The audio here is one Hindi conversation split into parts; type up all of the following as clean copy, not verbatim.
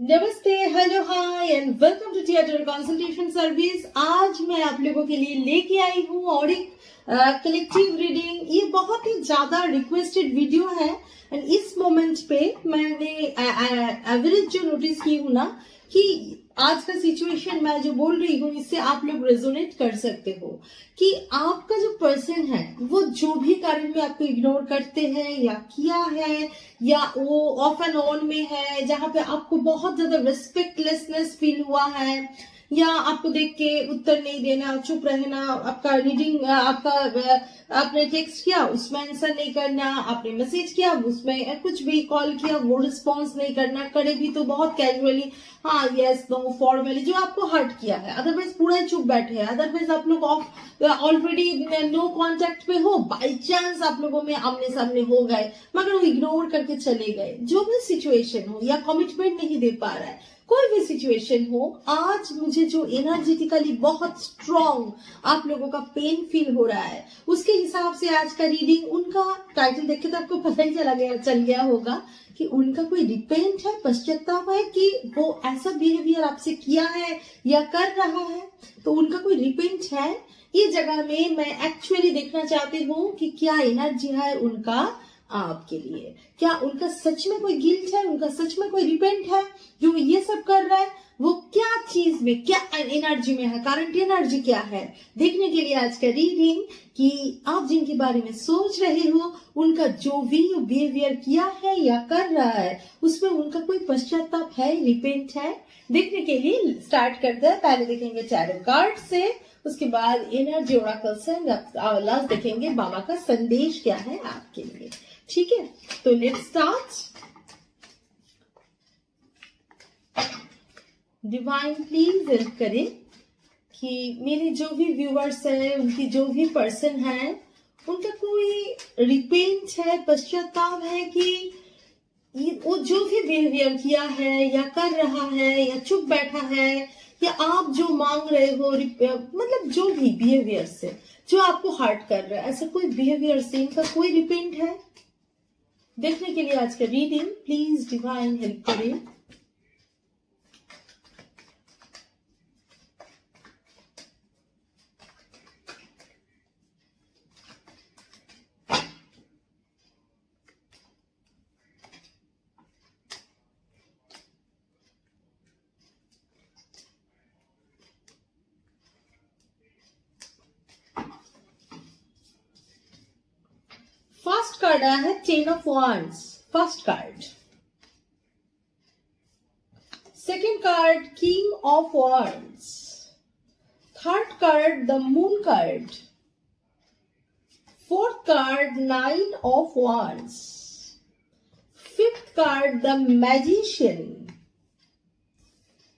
नमस्ते, hello, hi and welcome to theatre consultation service. आज मैं आप लोगों के लिए लेके आई हूँ और एक कलेक्टिव रीडिंग। ये बहुत ही ज्यादा रिक्वेस्टेड वीडियो है एंड इस मोमेंट पे मैंने एवरेज जो नोटिस की हूँ ना कि आज का सिचुएशन मैं जो बोल रही हूँ इससे आप लोग रेजोनेट कर सकते हो कि आपका जो पर्सन है वो जो भी कारण में आपको इग्नोर करते हैं या किया है या वो ऑफ एंड ऑन में है जहां पे आपको बहुत ज्यादा रिस्पेक्टलेसनेस फील हुआ है या आपको देख के उत्तर नहीं देना, चुप रहना, आपका रीडिंग आपने टेक्स्ट किया उसमें आंसर नहीं करना, आपने मैसेज किया उसमें कुछ भी कॉल किया वो रिस्पॉन्स नहीं करना, करे भी तो बहुत कैजुअली हाँ यस नो फॉर्मली, जो आपको हर्ट किया है। अदरवाइज पूरा ही चुप बैठे हैं, अदरवाइज आप लोग ऑलरेडी नो कांटेक्ट पे हो, बाई चांस आप लोगों में आमने सामने हो गए मगर वो इग्नोर करके चले गए। जो भी सिचुएशन हो या कमिटमेंट नहीं दे पा रहा है, कोई भी सिचुएशन हो, आज मुझे जो एनर्जेटिकली बहुत स्ट्रॉन्ग आप लोगों का पेन फील हो रहा है उसके हिसाब से आज का रीडिंग, उनका टाइटल देख के तो आपको पता ही चल गया होगा कि उनका कोई रिपेंट है, पश्चाताप है कि वो ऐसा बिहेवियर आपसे किया है या कर रहा है, तो उनका कोई रिपेंट है। ये जगह में मैं एक्चुअली देखना चाहती हूँ कि क्या एनर्जी है उनका आपके लिए, क्या उनका सच में कोई गिल्ट है, उनका सच में कोई रिपेंट है जो ये सब कर रहा है, वो क्या चीज में, क्या एनर्जी में है, करंट एनर्जी क्या है, देखने के लिए आज का रीडिंग कि आप जिनके बारे में सोच रहे हो उनका जो भी बिहेवियर किया है या कर रहा है उसमें उनका कोई पश्चाताप है, रिपेंट है। देखने के लिए स्टार्ट करते हैं। पहले देखेंगे टैरो कार्ड से, उसके बाद एनर्जी ओरेकल से, लास्ट देखेंगे बाबा का संदेश क्या है आपके लिए। ठीक है, तो let's start. Divine please help करें कि मेरे जो भी व्यूअर्स हैं, उनकी जो भी पर्सन है, उनका कोई रिपेंट है, पश्चाताप है कि वो जो भी बिहेवियर किया है या कर रहा है या चुप बैठा है या आप जो मांग रहे हो, मतलब जो भी बिहेवियर से जो आपको हर्ट कर रहा है, ऐसा कोई बिहेवियर से इनका कोई रिपेंट है। देखने के लिए आज का रीडिंग प्लीज डिवाइन हेल्प करें। फर्स्ट कार्ड आया है ten of wands, first card. Second card king of wands. Third card the moon card. Fourth card nine of wands. Fifth card the magician.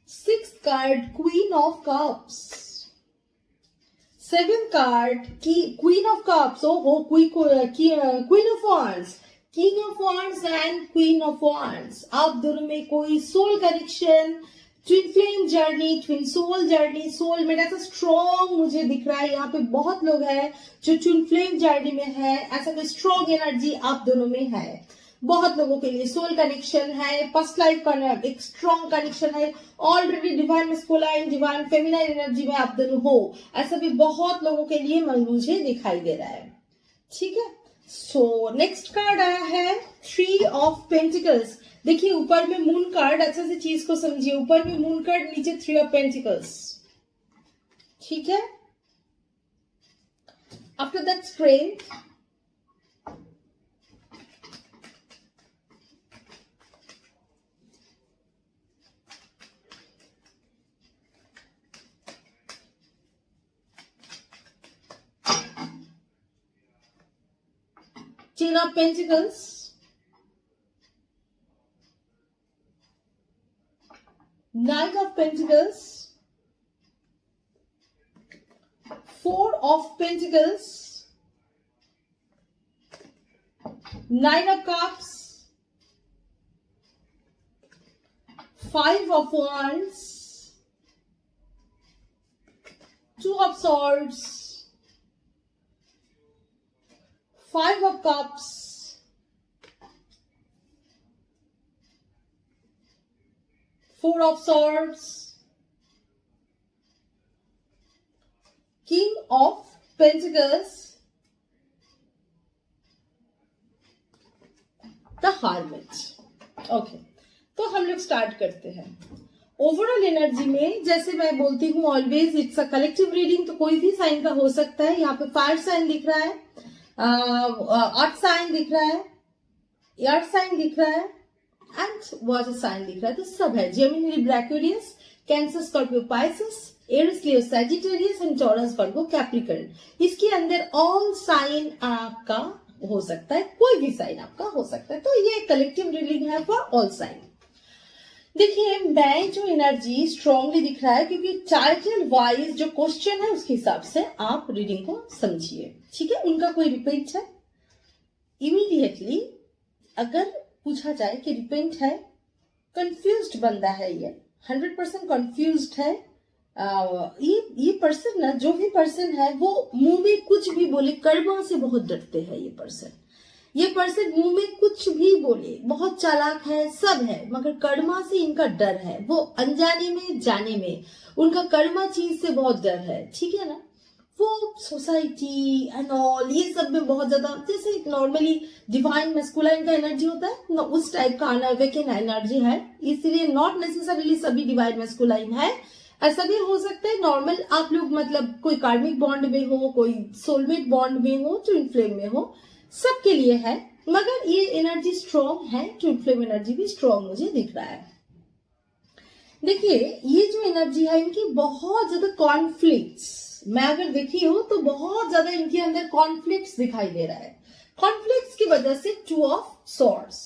Sixth card queen of cups. Seventh card की queen of cups, queen of wands, king of wands and queen of wands. आप दोनों में कोई soul connection, twin flame journey, twin soul journey, soul में ऐसा स्ट्रॉन्ग मुझे दिख रहा है। यहाँ पे बहुत लोग हैं जो ट्विन फ्लेम जर्नी में है, ऐसा कोई स्ट्रॉन्ग एनर्जी आप दोनों में है। बहुत लोगों के लिए सोल कनेक्शन है, फर्स्ट लाइफ का एक स्ट्रॉन्ग कनेक्शन है, already divine masculine, divine feminine energy में आप दोनों हो, ऐसा भी बहुत लोगों के लिए मुझे दिखाई दे रहा है। ठीक है, सो नेक्स्ट कार्ड आया है थ्री ऑफ पेंटिकल्स। देखिए ऊपर में मून कार्ड, अच्छे से चीज को समझिए, ऊपर में मून कार्ड, नीचे थ्री ऑफ पेंटिकल्स। ठीक है, after that strength, Ten of Pentacles, Nine of Pentacles, Four of Pentacles, Nine of Cups, Five of Wands, Two of Swords, Five of Cups, 4 of swords, king of pentacles, the hermit. Okay, तो हम लोग स्टार्ट करते हैं। ओवरऑल एनर्जी में जैसे मैं बोलती हूँ always it's a collective reading, तो कोई भी साइन का हो सकता है। यहाँ पे फायर साइन दिख रहा है, अर्थ साइन दिख रहा है, एयर साइन दिख रहा है एंड वाटर साइन दिख रहा है, तो सब है। Gemini, Libra, Aquarius, Cancer, Scorpio, Pisces, Aries, Leo, Sagittarius and Taurus, Virgo, Capricorn. इसके अंदर ऑल साइन आपका हो सकता है, कोई भी साइन आपका हो सकता है, तो ये कलेक्टिव रीडिंग है फॉर ऑल साइन। देखिए मैं जो एनर्जी स्ट्रांगली दिख रहा है क्योंकि टाइटल वाइज जो क्वेश्चन है उसके हिसाब से आप रीडिंग को समझिए, ठीक है। उनका कोई रिपेंट है, इमीडिएटली अगर पूछा जाए कि रिपेंट है, कंफ्यूज्ड बंदा है, ये 100% कंफ्यूज्ड है। ये पर्सन ना, जो भी पर्सन है वो मुंह में कुछ भी बोले, कर्मा से बहुत डरते हैं ये पर्सन मुंह में कुछ भी बोले, बहुत चालाक है, सब है, मगर कर्मा से इनका डर है। वो अनजाने में जाने में उनका कर्मा चीज से बहुत डर है, ठीक है ना। वो सोसाइटी एंड ऑल ये सब में बहुत ज्यादा, जैसे नॉर्मली डिवाइन मैस्कुलाइन का एनर्जी होता है ना, उस टाइप का अनअवेकन एनर्जी है। इसलिए नॉट नेसेसरीली सभी डिवाइन मैस्कुलाइन है, ऐसा भी हो सकता है नॉर्मल आप लोग मतलब कोई कार्मिक बॉन्ड में हो, कोई सोलमेट बॉन्ड में हो, ट्विन फ्लेम में हो, सबके लिए है। मगर ये एनर्जी स्ट्रॉन्ग है, ट्विन फ्लेम एनर्जी भी स्ट्रॉन्ग मुझे दिख रहा है। देखिए ये जो एनर्जी है इनकी बहुत ज्यादा कॉन्फ्लिक्ट्स, मैं अगर देखी हूं तो बहुत ज्यादा इनके अंदर कॉन्फ्लिक्ट्स दिखाई दे रहा है। कॉन्फ्लिक्ट्स की वजह से 2 ऑफ सॉर्ड्स,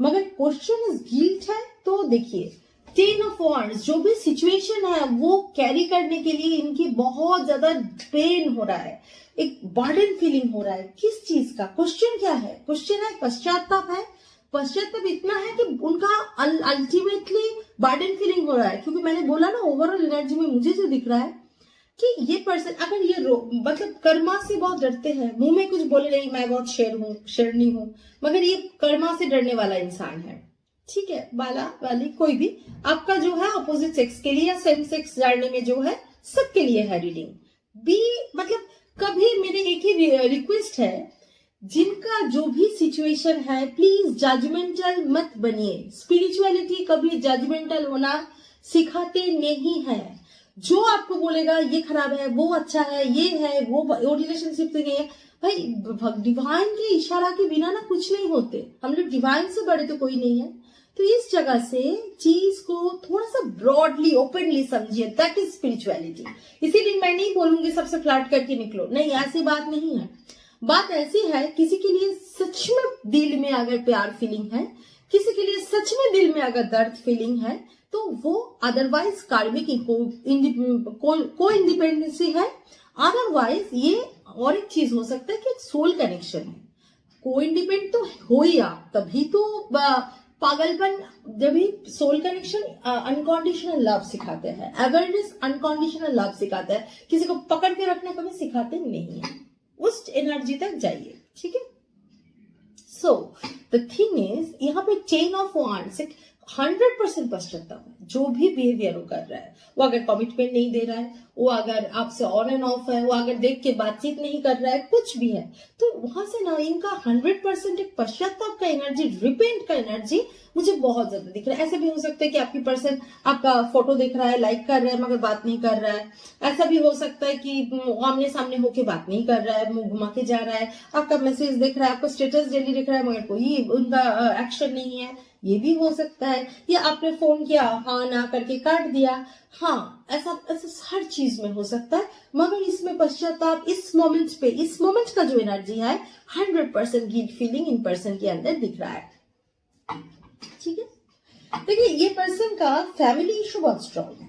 मगर क्वेश्चन इज गिल्ट है। तो देखिए 10 ऑफ वांड्स, जो भी सिचुएशन है वो कैरी करने के लिए इनकी बहुत ज्यादा पेन हो रहा है, एक बर्डन फीलिंग हो रहा है। किस चीज का? क्वेश्चन क्या है? क्वेश्चन है पश्चाताप है। पश्चाताप इतना है कि उनका अल्टीमेटली बर्डन फीलिंग हो रहा है, क्योंकि मैंने बोला ना ओवरऑल एनर्जी में मुझे जो दिख रहा है कि ये पर्सन अगर ये मतलब कर्मा से बहुत डरते हैं, मुंह में कुछ बोले नहीं मैं बहुत शेरनी हूं, मगर ये कर्मा से डरने वाला इंसान है, ठीक है। वाला वाली कोई भी आपका जो है अपोजिट सेक्स के लिए या सेम सेक्स जानने में जो है सबके लिए है रीडिंग बी। मतलब कभी मेरे एक ही रिक्वेस्ट है, जिनका जो भी सिचुएशन है प्लीज जजमेंटल मत बनिए। स्पिरिचुअलिटी कभी जजमेंटल होना सिखाते नहीं है। जो आपको बोलेगा ये खराब है, वो अच्छा है, ये है, वो रिलेशनशिप से नहीं है, भाई डिवाइन के इशारा के बिना ना कुछ नहीं होते। हम लोग डिवाइन से बड़े तो कोई नहीं है। तो इस जगह से चीज को थोड़ा सा ब्रॉडली ओपनली समझिए, दैट इज स्पिरिचुअलिटी। इसीलिए मैं नहीं बोलूंगी सबसे फ्लर्ट करके निकलो, नहीं ऐसी बात नहीं है। बात ऐसी है किसी के लिए सच में दिल में अगर प्यार फीलिंग है, किसी के लिए सच में दिल में अगर दर्द फीलिंग है, तो वो अदरवाइज कार्मिक को इंडिपेंडेंसी है। अदरवाइज ये और एक चीज हो सकता है कि एक सोल कनेक्शन है। को इंडिपेंडेंट तो हो ही आप, तभी तो पागलपन, जब भी सोल कनेक्शन अनकंडीशनल लव सिखाते हैं, अवेयरनेस अनकंडीशनल लव सिखाता है, किसी को पकड़ के रखना कभी सिखाते नहीं है। उस एनर्जी तक जाइए, ठीक है। सो द थिंग इज यहाँ पे 10 ऑफ वांड्स 100% पश्चाताप है। जो भी बिहेवियर वो कर रहा है, वो अगर कमिटमेंट नहीं दे रहा है, वो अगर आपसे ऑन एंड ऑफ है, वो अगर देख के बातचीत नहीं कर रहा है, कुछ भी है, तो वहां से ना इनका 100% एक पश्चाताप का एनर्जी, रिपेंट का एनर्जी मुझे बहुत ज्यादा दिख रहा है। ऐसा भी हो सकता है कि आपकी पर्सन आपका फोटो देख रहा है, लाइक कर रहा है, मगर बात नहीं कर रहा है। ऐसा भी हो सकता है कि आमने सामने होके बात नहीं कर रहा है, मुंह घुमा के जा रहा है, आपका मैसेज देख रहा है, आपका स्टेटस डेली देख रहा है, मगर कोई उनका एक्शन नहीं है। ये भी हो सकता है। या आपने फोन किया, हाँ ना करके काट दिया, हाँ, ऐसा हर चीज में हो सकता है। मगर इसमें पश्चाताप इस मोमेंट का जो एनर्जी है 100% गिल्ट फीलिंग इन पर्सन के अंदर दिख रहा है, ठीक है। देखिए ये पर्सन का फैमिली इशू बहुत स्ट्रांग है,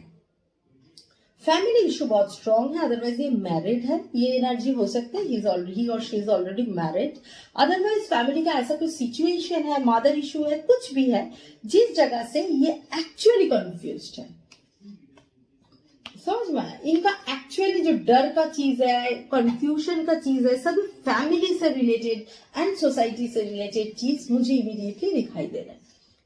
फैमिली इशू बहुत स्ट्रांग है। अदरवाइज ये मैरिड है, ये एनर्जी हो सकता है ही और she is already married. Otherwise family का ऐसा कोई सिचुएशन है, मदर इशू है, कुछ भी है, जिस जगह से ये एक्चुअली कंफ्यूज्ड है। समझ में आया? इनका एक्चुअली जो डर का चीज है, कंफ्यूजन का चीज है, सभी फैमिली से रिलेटेड एंड सोसाइटी से रिलेटेड चीज मुझे इमीडिएटली दिखाई दे रहा है,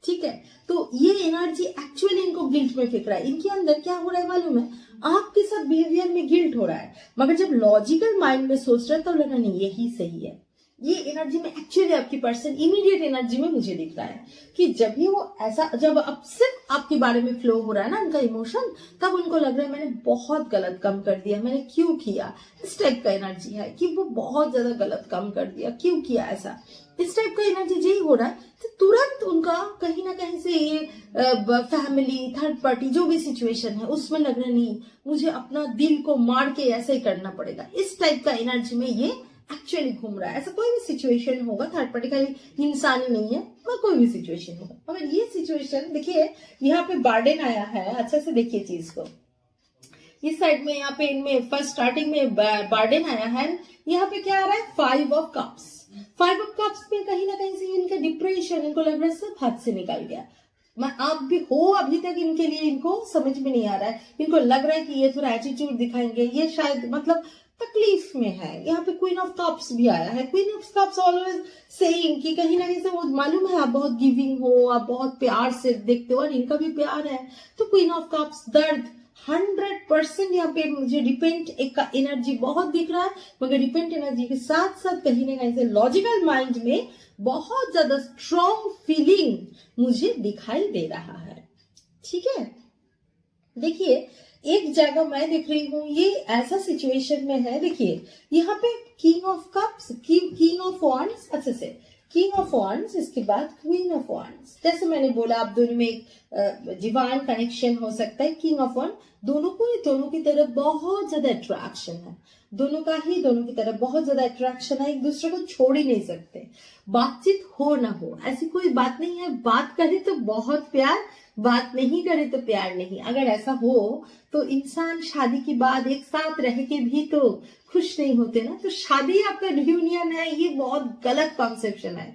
ठीक है, तो ये एनर्जी एक्चुअली इनको गिल्ट में फेंक रहा है। इनके अंदर क्या हो रहा है मालूम है, आपके साथ बिहेवियर में गिल्ट हो रहा है, मगर जब लॉजिकल माइंड में सोच रहा है तो लगा नहीं यही सही है। ये एनर्जी में एक्चुअली आपकी पर्सन इमीडिएट एनर्जी में मुझे दिख रहा है कि जब भी वो ऐसा, जब अब सिर्फ आपके बारे में फ्लो हो रहा है ना उनका इमोशन, तब उनको लग रहा है मैंने बहुत गलत काम कर दिया, मैंने क्यों किया। इस टाइप का एनर्जी है कि वो बहुत ज्यादा गलत काम कर दिया, क्यों किया ऐसा, इस टाइप का एनर्जी यही हो रहा है। तो तुरंत उनका कहीं ना कहीं से ये फैमिली, थर्ड पार्टी, जो भी सिचुएशन है उसमें लग रहा नहीं मुझे अपना दिल को मार के ऐसे ही करना पड़ेगा। इस टाइप का एनर्जी में ये एक्चुअली घूम रहा है। ऐसा कोई भी सिचुएशन होगा, थर्ड पार्टी का इंसान ही नहीं है, कोई भी सिचुएशन होगा, मगर ये सिचुएशन देखिए यहाँ पे बर्डन आया है। अच्छा से देखिए चीज को, इस साइड में यहाँ पे इनमें फर्स्ट स्टार्टिंग में बर्डन आया है, यहाँ पे क्या आ रहा है 5 ऑफ कप्स। 5 ऑफ कप्स में कहीं ना कहीं से इनका डिप्रेशन, इनको लग रहा है सब हाथ से निकल गया। आप भी हो अभी तक इनके लिए, इनको समझ में नहीं आ रहा है, इनको लग रहा है कि ये थोड़ा एटीट्यूड दिखाएंगे, ये शायद मतलब तकलीफ में है। यहाँ पे क्वीन ऑफ कप्स भी आया है। Queen of cups always saying कि कहीं ना कहीं से वो मालूम है आप बहुत गिविंग हो, आप बहुत प्यार से देखते हो और इनका भी प्यार है। तो क्वीन ऑफ कप्स दर्द 100% यहाँ पे मुझे रिपेंट एक का एनर्जी बहुत दिख रहा है, मगर रिपेंट एनर्जी के साथ साथ कहीं ना कहीं से लॉजिकल माइंड में बहुत ज्यादा स्ट्रॉन्ग फीलिंग मुझे दिखाई दे रहा है। ठीक है, देखिए एक जगह मैं देख रही हूँ ये ऐसा सिचुएशन में है। देखिए यहाँ पे king of cups, king of wands, अच्छे से किंग ऑफ वॉन्ड्स, इसके बाद क्वीन ऑफ वॉन्ड्स। जैसे मैंने बोला आप दोनों में एक डिवाइन कनेक्शन हो सकता है। किंग ऑफ वॉन्ड दोनों की तरफ बहुत ज्यादा अट्रैक्शन है, दोनों की तरफ बहुत ज्यादा अट्रैक्शन है, एक दूसरे को छोड़ ही नहीं सकते। बातचीत हो ना हो ऐसी कोई बात नहीं है, बात करे तो बहुत प्यार, बात नहीं करे तो प्यार नहीं। अगर ऐसा हो तो इंसान शादी के बाद एक साथ रह के भी तो खुश नहीं होते ना। तो शादी आपका रियूनियन है, ये बहुत गलत कॉन्सेप्शन है।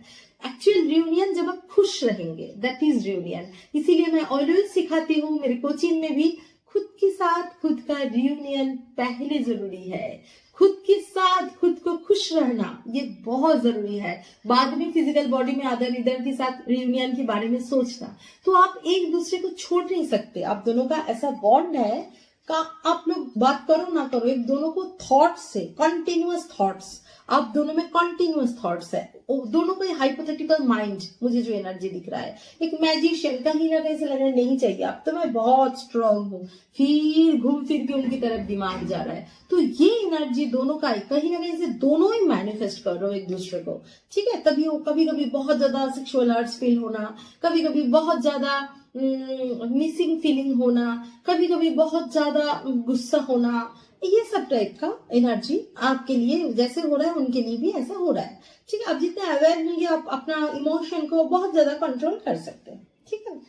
एक्चुअल रियूनियन जब आप खुश रहेंगे, दैट इज रियूनियन। इसीलिए मैं ऑलवेज सिखाती हूँ मेरे कोचिंग में भी, खुद के साथ खुद का रियूनियन पहले जरूरी है। खुद के साथ खुद को खुश रहना ये बहुत जरूरी है, बाद में फिजिकल बॉडी में अदर इधर के साथ रियूनियन के बारे में सोचना। तो आप एक दूसरे को छोड़ नहीं सकते, आप दोनों का ऐसा बॉन्ड है का आप लोग बात करो ना करो, एक दोनों को थॉट्स से कंटिन्यूअस थॉट्स, आप दोनों में कंटिन्यूअस थॉट्स है, दोनों को हाइपोथेटिकल माइंड मुझे जो एनर्जी दिख रहा है। एक मैजिशियन कहीं ना कहीं से लगना नहीं चाहिए अब तो मैं बहुत स्ट्रांग हूँ, फिर घूम फिर के उनकी तरफ दिमाग जा रहा है। तो ये एनर्जी दोनों का कहीं ना कहीं से दोनों ही मैनिफेस्ट कर रहे हो एक दूसरे को। ठीक है, तभी कभी कभी बहुत ज्यादा सेक्सुअल अर्ज फील होना, कभी कभी बहुत ज्यादा मिसिंग फीलिंग होना, कभी कभी बहुत ज्यादा गुस्सा होना, ये सब टाइप का एनर्जी आपके लिए जैसे हो रहा है उनके लिए भी ऐसा हो रहा है। ठीक है, आप जितने अवेयर होंगे आप अपना इमोशन को बहुत ज्यादा कंट्रोल कर सकते हैं। ठीक है,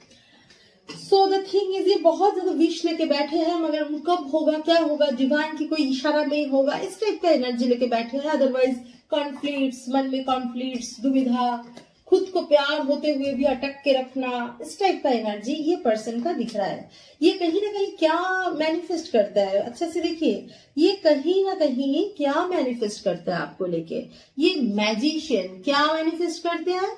सो द थिंग इज ये बहुत ज्यादा विश लेके बैठे हैं, मगर कब होगा क्या होगा, डिवाइन की कोई इशारा में होगा, इस टाइप का एनर्जी लेके बैठे हैं। अदरवाइज कॉन्फ्लिक्ट्स, मन में कॉन्फ्लिक्ट्स, दुविधा, खुद को प्यार होते हुए भी अटक के रखना, इस टाइप का एनर्जी ये पर्सन का दिख रहा है। ये कहीं ना कहीं क्या मैनिफेस्ट करता है, अच्छा से देखिए, ये कहीं ना कहीं क्या मैनिफेस्ट करता है आपको लेके। ये मैजिशियन क्या मैनिफेस्ट करते हैं,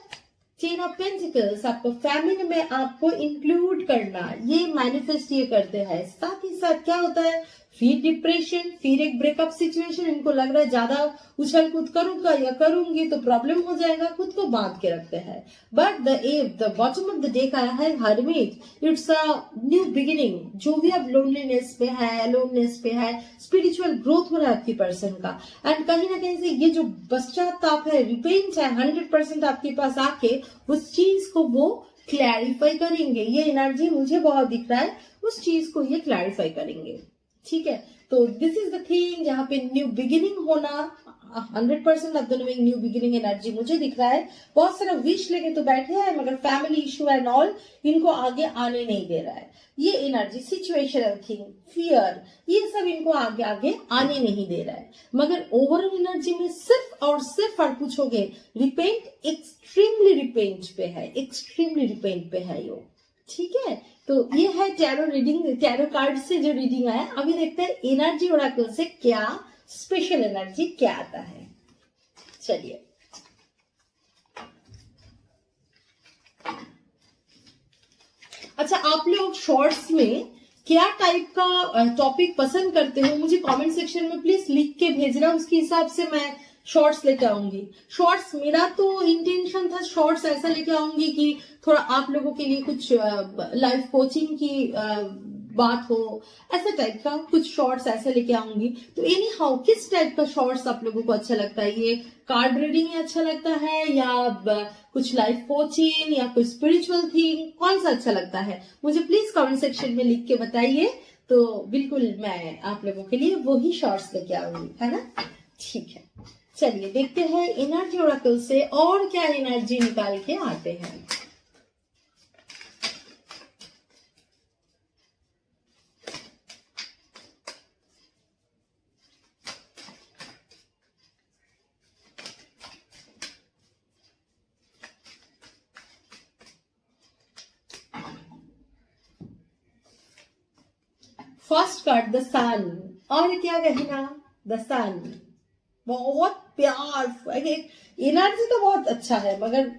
10 ऑफ पेंटिकल्स, आपको फैमिली में आपको इंक्लूड करना, ये मैनिफेस्ट ये करते हैं। साथ ही साथ क्या होता है, फिर डिप्रेशन, फिर एक ब्रेकअप सिचुएशन, इनको लग रहा है ज्यादा उछल कूद करूंगा या करूंगी तो प्रॉब्लम हो जाएगा, खुद को बांध के रखते हैं। But the bottom of the day का है hermit, it's a new beginning. जो भी आप लोनलीनेस पे है, अलोननेस पे है, स्पिरिचुअल ग्रोथ हो रहा है आपकी पर्सन का। एंड कहीं ना कहीं से ये जो पश्चाताप है, रिपेंट है, 100% आपके पास आके उस चीज को वो क्लैरिफाई करेंगे। ये एनर्जी मुझे बहुत दिख रहा है, उस चीज को ये क्लैरिफाई करेंगे। ठीक है, तो दिस इज द थिंग जहां पे न्यू बिगिनिंग होना 100% आप दोनों में न्यू बिगिनिंग एनर्जी मुझे दिख रहा है। बहुत सारा विश लेके तो बैठे हैं, मगर फैमिली इशू एंड ऑल इनको आगे आने नहीं दे रहा है। ये एनर्जी, सिचुएशनल थिंग, फियर, ये सब इनको आगे आगे आने नहीं दे रहा है। मगर ओवरऑल एनर्जी में सिर्फ और सिर्फ आप पूछोगे, रिपेंट, एक्सट्रीमली रिपेंट पे है, एक्सट्रीमली रिपेंट पे है यो। ठीक है, तो ये है टैरो रीडिंग, टैरो कार्ड से जो रीडिंग आया। अभी देखते हैं एनर्जी ओरेकल से क्या स्पेशल एनर्जी क्या आता है। चलिए, अच्छा, आप लोग शॉर्ट्स में क्या टाइप का टॉपिक पसंद करते हो, मुझे कमेंट सेक्शन में प्लीज लिख के भेजना, उसके हिसाब से मैं शॉर्ट्स लेके आऊंगी। शॉर्ट्स मेरा तो इंटेंशन था शॉर्ट्स ऐसा लेके आऊंगी कि थोड़ा आप लोगों के लिए कुछ लाइफ कोचिंग की बात हो, ऐसा टाइप का कुछ शॉर्ट्स ऐसे लेके आऊंगी। तो एनी हाउ किस टाइप का शॉर्ट्स आप लोगों को अच्छा लगता है? ये कार्ड रीडिंग अच्छा लगता है या कुछ लाइफ कोचिंग या कुछ स्पिरिचुअल थिंग, कौन सा अच्छा लगता है? मुझे प्लीज कमेंट सेक्शन में लिख के बताइए, तो बिल्कुल मैं आप लोगों के लिए वही शॉर्ट्स लेके आऊंगी, है ना? ठीक है, चलिए देखते हैं एनर्जी ओरेकल से और क्या एनर्जी निकाल के आते हैं। फर्स्ट कार्ड द सन, और क्या कहना, द सन बहुत प्यार, एनर्जी तो बहुत अच्छा है, मगर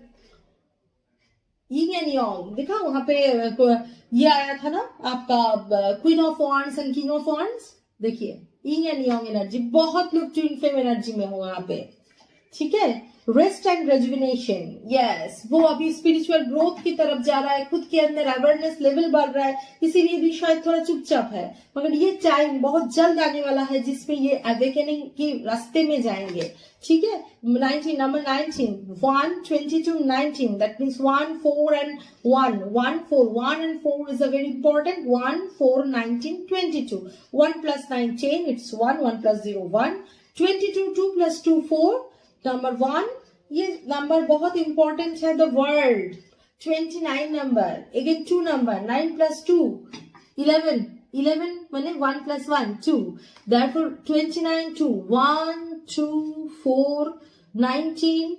यिंग एंड यांग देखा वहां पे ये आया था ना आपका queen of wands and king of wands, देखिए यिंग एंड यांग एनर्जी, बहुत लोग ट्विन फ्लेम एनर्जी में हो वहां पे, ठीक है। रेस्ट एंड रेजुविनेशन, यस, वो अभी स्पिरिचुअल ग्रोथ की तरफ जा रहा है, खुद के अंदर अवेयरनेस लेवल बढ़ रहा है, इसीलिए भी शायद थोड़ा चुपचाप है, मगर ये टाइम बहुत जल्द आने वाला है जिसमें ये अवेकनिंग के रास्ते में जाएंगे, ठीक है। 19 number 19 1 22 19, that means 1 4 and 1 1 4 1 and 4 is a very important 1 4 19 22 1 plus 9 10, it's 1 1 plus 0 1 22 2 plus 2 4 number 1, ये नंबर बहुत इंपॉर्टेंट है, the world 29 number, again 2 number 9 plus 2 11 11 माने 1 plus 1 2, therefore 29 2 1 2 4 19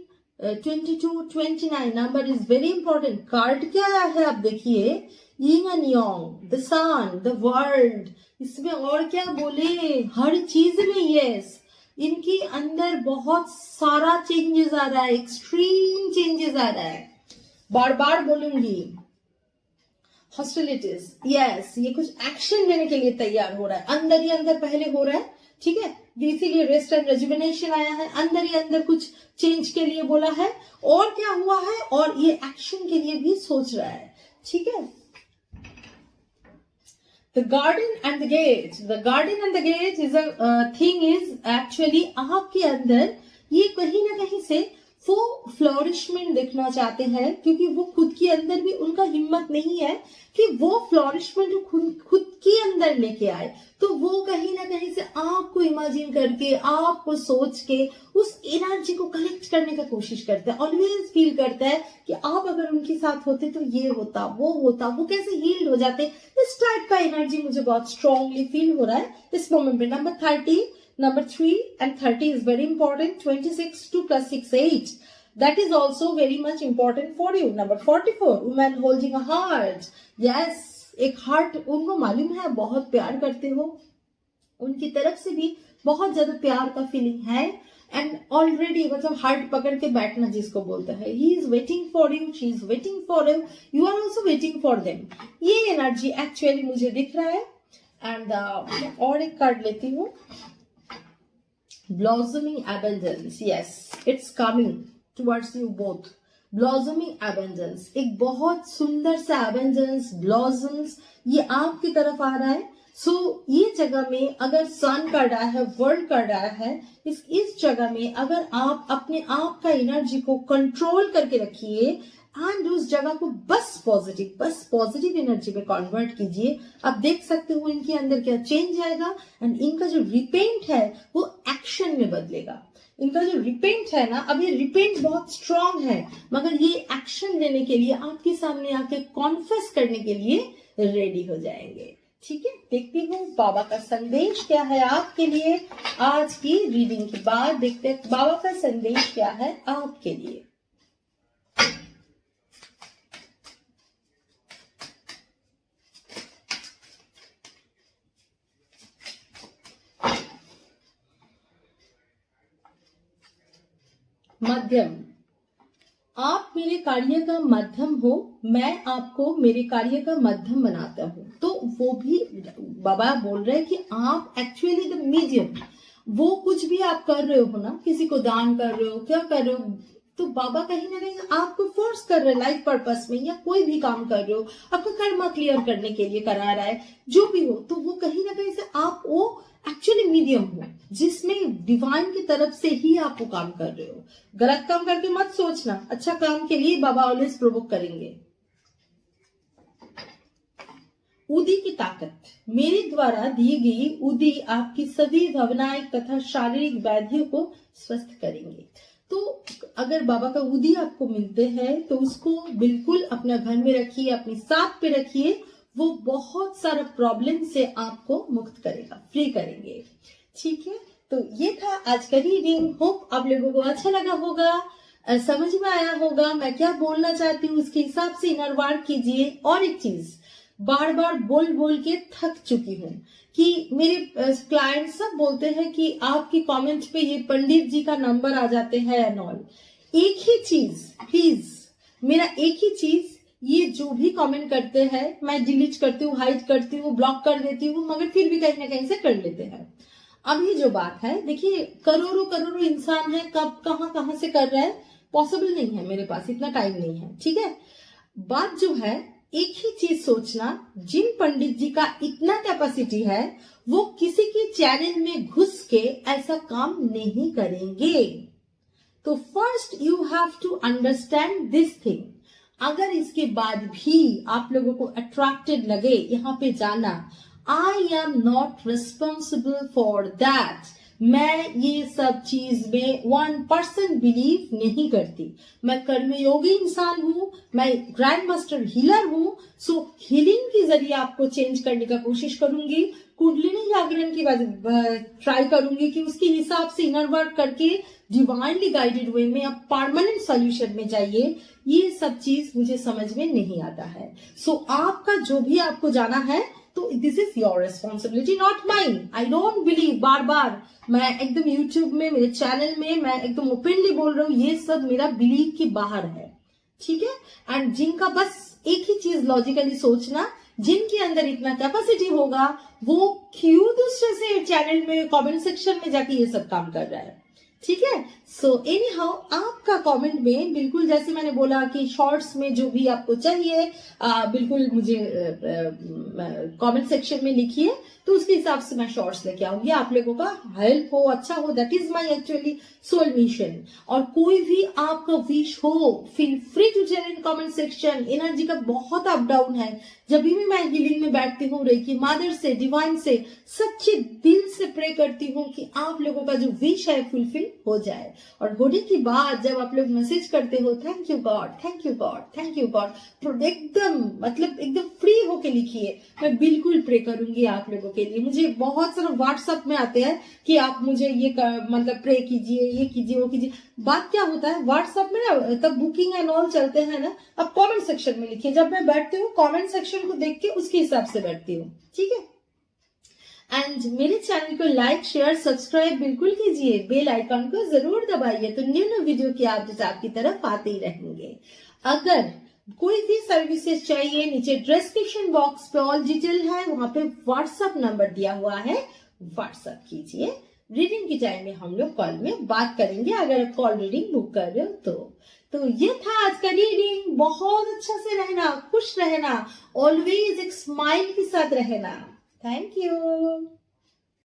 22 29 number is very important. Card क्या है आप देखिए, yin and yang, the sun, the world, इसमें और क्या बोले, हर चीज में यस, इनके अंदर बहुत सारा चेंजेस आ रहा है, एक्सट्रीम चेंजेस आ रहा है, बार बार बोलूंगी, हॉस्टिलिटीज, यस, ये कुछ एक्शन लेने के लिए तैयार हो रहा है, अंदर ही अंदर पहले हो रहा है, ठीक है, इसीलिए रेस्ट एंड रेजुविनेशन आया है, अंदर ही अंदर कुछ चेंज के लिए बोला है, और क्या हुआ है, और ये एक्शन के लिए भी सोच रहा है, ठीक है। The garden and the gate. The garden and the gate is a thing is actually आपके अंदर ये कहीं ना कहीं से वो फ्लोरिशमेंट देखना चाहते हैं, क्योंकि वो खुद के अंदर भी उनका हिम्मत नहीं है कि वो फ्लोरिशमेंट खुद के अंदर लेके आए, तो वो कहीं ना कहीं से आपको इमेजिन करके, आपको सोच के उस एनर्जी को कलेक्ट करने का कोशिश करते हैं, ऑलवेज फील करता है कि आप अगर उनके साथ होते तो ये होता, वो कैसे हील्ड हो जाते, इस टाइप का एनर्जी मुझे बहुत स्ट्रांगली फील हो रहा है इस मोमेंट पे। Number 30, number 3 and 30 is very important, 26 2 plus 6 8, that is also very much important for you। number 44, woman holding a heart, yes, एक हार्ट, उनको मालूम है बहुत प्यार करते हो, उनकी तरफ से भी बहुत ज्यादा प्यार का फीलिंग है, एंड ऑलरेडी मतलब हार्ट पकड़ के बैठना जिसको बोलते हैं, he is waiting for you, she is waiting for you, you are also waiting for them, ये एनर्जी एक्चुअली मुझे दिख रहा है। एंड और एक कार्ड लेती हूँ, blossoming abundance, yes, it's coming towards you both, blossoming abundance, एक बहुत सुंदर सा abundance blossoms ये आपकी तरफ आ रहा है। सो ये जगह में अगर सन कार्ड आया है, वर्ल्ड कार्ड आया है, इस जगह में अगर आप अपने आप का एनर्जी को कंट्रोल करके रखिए एंड उस जगह को बस पॉजिटिव एनर्जी में कन्वर्ट कीजिए, आप देख सकते हो इनके अंदर क्या चेंज आएगा, एंड इनका जो रिपेंट है वो एक्शन में बदलेगा। इनका जो रिपेंट है ना, अब ये रिपेंट बहुत स्ट्रांग है, मगर ये एक्शन लेने के लिए आपके सामने आके कॉन्फेस करने के लिए रेडी हो जाएंगे, ठीक है। देखती हूँ बाबा का संदेश क्या है आपके लिए आज की रीडिंग के बाद, देखते हैं बाबा का संदेश क्या है आपके लिए। मध्यम, आप में मेरे कार्य का माध्यम हो, मैं आपको मेरे कार्य का माध्यम बनाता हूँ। तो वो भी बाबा बोल रहे हैं कि आप एक्चुअली द मीडियम, वो कुछ भी आप कर रहे हो ना, किसी को दान कर रहे हो, क्या कर रहे हो, तो बाबा कहीं ना कहीं आपको फोर्स कर रहे हैं लाइफ पर्पस में, या कोई भी काम कर रहे हो, आपका कर्मा क्लियर करने के लिए करा रहा है, जो भी हो, तो वो कहीं ना कहीं से आप वो एक्चुअली मीडियम हो जिसमें डिवाइन की तरफ से ही आप वो काम कर रहे हो। गलत काम करके मत सोचना, अच्छा काम के लिए बाबा ऑलवेज प्रोवोक करेंगे। उदी की ताकत, मेरे द्वारा दी गई उदी आपकी सभी भावनाएं तथा शारीरिक व्याधियों को स्वस्थ करेंगे। तो अगर बाबा का उदी आपको मिलते हैं तो उसको बिल्कुल अपना घर में रखिए, अपनी साथ पे रखिए, वो बहुत सारा प्रॉब्लम से आपको मुक्त करेगा, फ्री करेंगे। ठीक है, तो ये था आज का रीडिंग। होप आप लोगों को अच्छा लगा होगा, समझ में आया होगा मैं क्या बोलना चाहती हूँ, उसके हिसाब से इनर वर्क कीजिए। और एक चीज, बार बार बोल बोल के थक चुकी हूँ कि मेरे क्लाइंट सब बोलते हैं कि आपकी कमेंट पे ये पंडित जी का नंबर आ जाते हैं एंड ऑल। एक ही चीज प्लीज, मेरा एक ही चीज, ये जो भी कमेंट करते हैं मैं डिलीट करती हूँ, हाइड करती हूँ, ब्लॉक कर देती हूँ, मगर फिर भी कहीं ना कहीं से कर लेते हैं। अभी जो बात है, देखिए करोड़ों करोड़ों इंसान है, कब कहां से कर रहा है, पॉसिबल नहीं है, मेरे पास इतना टाइम नहीं है। ठीक है, बात जो है, एक ही चीज सोचना, जिन पंडित जी का इतना कैपेसिटी है वो किसी के चैनल में घुस के ऐसा काम नहीं करेंगे। तो first you have to understand this thing. अगर इसके बाद भी आप लोगों को अट्रैक्टेड लगे यहाँ पे जाना, I am not responsible for that. मैं ये सब चीज में 1% बिलीव नहीं करती। मैं कर्मयोगी इंसान हूँ, मैं ग्रैंड मास्टर हीलर हूँ। सो हीलिंग के जरिए आपको चेंज करने का कोशिश करूंगी, कुंडलिनी जागरण की ट्राई करूंगी कि उसके हिसाब से इनर वर्क करके डिवाइनली गाइडेड वे में आप परमानेंट सॉल्यूशन में जाइए। ये सब चीज मुझे समझ में नहीं आता है। सो आपका जो भी आपको जाना है, तो this is your responsibility, not mine. I don't believe, बार बार मैं एकदम यूट्यूब में, मेरे चैनल में मैं एकदम ओपनली बोल रहा हूँ, ये सब मेरा बिलीव के बाहर है। ठीक है, एंड जिनका बस एक ही चीज लॉजिकली सोचना, जिनके अंदर इतना कैपेसिटी होगा, वो क्यों दूसरे से चैनल में कमेंट सेक्शन में जाके ये सब काम कर रहा है। ठीक है, सो एनी हाउ, आपका कमेंट में बिल्कुल जैसे मैंने बोला कि शॉर्ट्स में जो भी आपको चाहिए बिल्कुल मुझे कमेंट सेक्शन में लिखिए, तो उसके हिसाब से मैं शॉर्ट्स लेके आऊंगी। आप लोगों का हेल्प हो, अच्छा हो, that is my actually soul mission. और कोई भी आपका विश हो, feel free to tell in comment section. Energy का बहुत अप डाउन है। जब भी मैं हीलिंग में बैठती हूँ, रेकी मादर से, डिवाइन से सच्चे दिल से प्रे करती हूँ कि आप लोगों का जो विश है फुलफिल हो जाए। और होने की बाद जब आप लोग मैसेज करते हो, thank you God, thank you God, thank you God, तो एकदम मतलब एकदम फ्री होके लिखिए। मैं बिल्कुल प्रे करूंगी आप लोगों के लिए। मुझे बहुत सारे व्हाट्सएप में आते हैं कि आप मुझे ये मतलब प्रे कीजिए, ये कीजिए, वो कीजिए। बात क्या होता है, व्हाट्सएप में ना तब बुकिंग एंड ऑल चलते हैं ना, अब कमेंट सेक्शन में लिखिए। जब मैं बैठती हूँ कमेंट सेक्शन को देख के उसके हिसाब से बैठती हूँ। ठीक है, एंड मेरे चैनल को लाइक, शेयर, सब्सक्राइब बिल्कुल कीजिए। बेल आइकन को जरूर दबाइए, तो न्यू वीडियो की अपडेट आपकी तरफ आते ही रहेंगे। अगर कोई भी सर्विसेज चाहिए, नीचे डिस्क्रिप्शन बॉक्स पे ऑल डिटेल है, वहां पे व्हाट्सएप नंबर दिया हुआ है, व्हाट्सएप कीजिए। रीडिंग की टाइम में हम लोग कॉल में बात करेंगे, अगर आप कॉल रीडिंग बुक कर रहे हो तो ये था आज का रीडिंग। बहुत अच्छा से रहना, खुश रहना, ऑलवेज एक स्माइल के साथ रहना। Thank you.